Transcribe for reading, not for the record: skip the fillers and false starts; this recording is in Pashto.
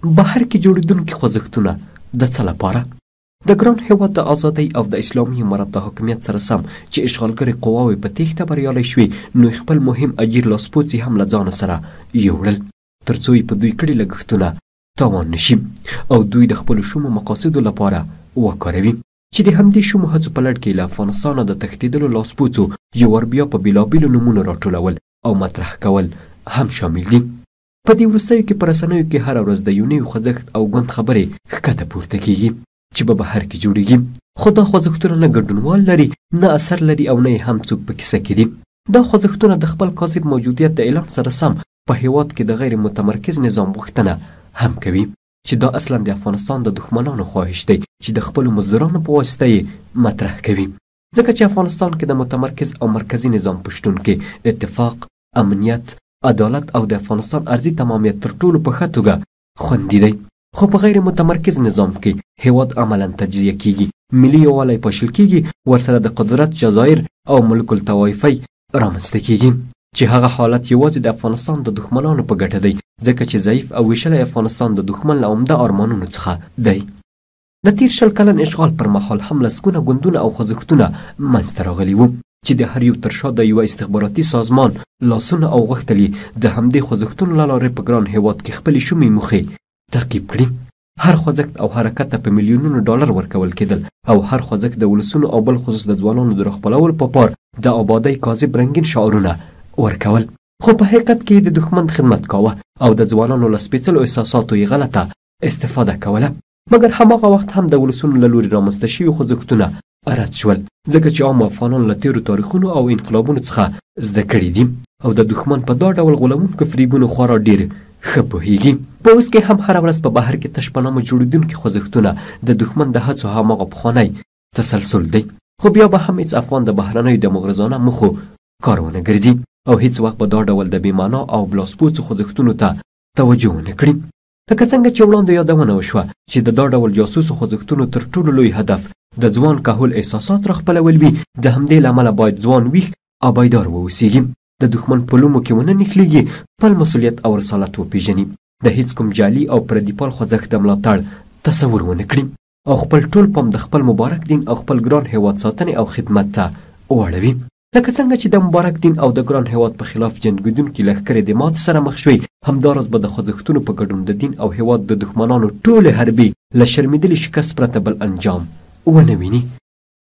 بهر کې جوړېدونکي خوځښتونه د څه لپاره؟ د ګران هېواد د ازادۍ او د اسلامي امارت د حاکمیت سره سم چې اشغالګرې قواوې په تېښته بریالی شوې، نو خپل مهم اجیر لاسپوڅي هم له ځانه سره یوړل تر څو یې په دوی کړي لګښتونه تاوان نشي او دوی د خپلو شومو مقاصدو لپاره وکاروي، چې د همدې شومو هڅو په لړ کې له افغانستانه د تښتېدلو لاسپوڅو یو وار بیا په بېلابېلو نومونو راټولول او مطرح کول هم شامل دي. په دې وروستیو کې په رسنیو کې هره ورځ د یو نوي خوځښت او ګوند خبرې ښکته پورته کېږي چې په بهر کې جوړېږي، خو دا خوځښتونه نه ګډونوال لري، نه اثر لري او نه یې هم څوک په کیسه کې دي. دا خوځښتونه د خپل کاذب موجودیت د اعلان سره سم په هېواد کې د غیر متمرکز نظام غوښتنه هم کوي، چې دا اصلا د افغانستان د دښمنانو خواهش دی چې د خپلو مزدورانو په واسطه یې مطرح کوي، ځکه چې افغانستان کې د متمرکز او مرکزي نظام په شتون کې اتفاق، امنیت، عدالت او د افغانستان ارضي تمامیت تر ټولو په ښه توګه خوندي دی. خو په غیر متمرکز نظام کې هېواد عملا تجزیه کیږي، ملي یووالی پاشل کیږي، ورسره د قدرت جزایر او ملک الطوایفۍ رامنځته کیږي، چې هغه حالت یوازې د افغانستان د دښمنانو په ګټه دی، ځکه چې ضعیف او ویشلی افغانستان د دښمن له عمده ارمانونو څخه دی. د تیر 20 کلن اشغال پر مهال هم لسګونه ګوندونه او خوځښتونه منځته راغلي وو، چې د هر یو تر شا د یوه استخباراتي سازمان لاسونه او غوښتل یې د همدې خوځښتونو له لارې په ګران هېواد کې خپلې شومې موخې تعقیب کړي. هر خوځښت او حرکت ته په میلیونونو ډالر ورکول کېدل او هر خوځښت د ولسونو او بل خصوص د ځوانانو د راخپلولو په پار د آبادۍ کاذب رنګین شعارونه ورکول، خو په حقیقت کې د دښمن خدمت کاوه او د ځوانانو له سپېڅلو احساساتو یې غلطه استفاده کوله. مګر هماغه وخت هم د ولسونو له لورې رامنځته شوي خوځښتونه رد شول، ځکه چې عام افغانان له تېرو تاریخونو او انقلابونو څخه زده کړي دي او د دښمن په دا ډول غولونکو فریبونو خورا ډېر ښه پوهېږي. په اوس کې هم هره ورځ په بهر کې تش په نامه جوړېدونکي خوځښتونه د دښمن د هڅو هماغه پخوانی تسلسل دی، خو بیا به هم هېڅ افغان د بهرنیو د مغرضانه موخو کار ونه ګرځي او هېڅ وخت به دا ډول د بېمعنا او بلاسپوڅو خوځښتونو ته توجه ونه کړي. لکه څنګه چې وړاندې یادونه وشوه چې د دا ډول جاسوسو خوځښتونو تر ټولو لوی هدف د ځوان کهول احساسات راخپلول وي، د همدې له امله باید ځوان ویښ او بیدار واوسیږي، د دښمن په لومو کې ونه نښلېږي، خپل مسؤلیت او رسالت وپېژني، د هیڅ کوم جعلي او پردیپال خوځښت د ملاتړ تصور ونه کړي او خپل ټول پام د خپل مبارک دین او خپل ګران هېواد ساتنې او خدمت ته واړوي. لکه څنګه چې د مبارک دین او د ګران هېواد په خلاف جنګېدونکي لښکرې د ماتې سره مخ شوي، همداراز به د خوځښتونو په ګډون د دین او هېواد د دښمنانو ټولې حربې له شرمېدلي شکست پرته بل انجام ونه ویني.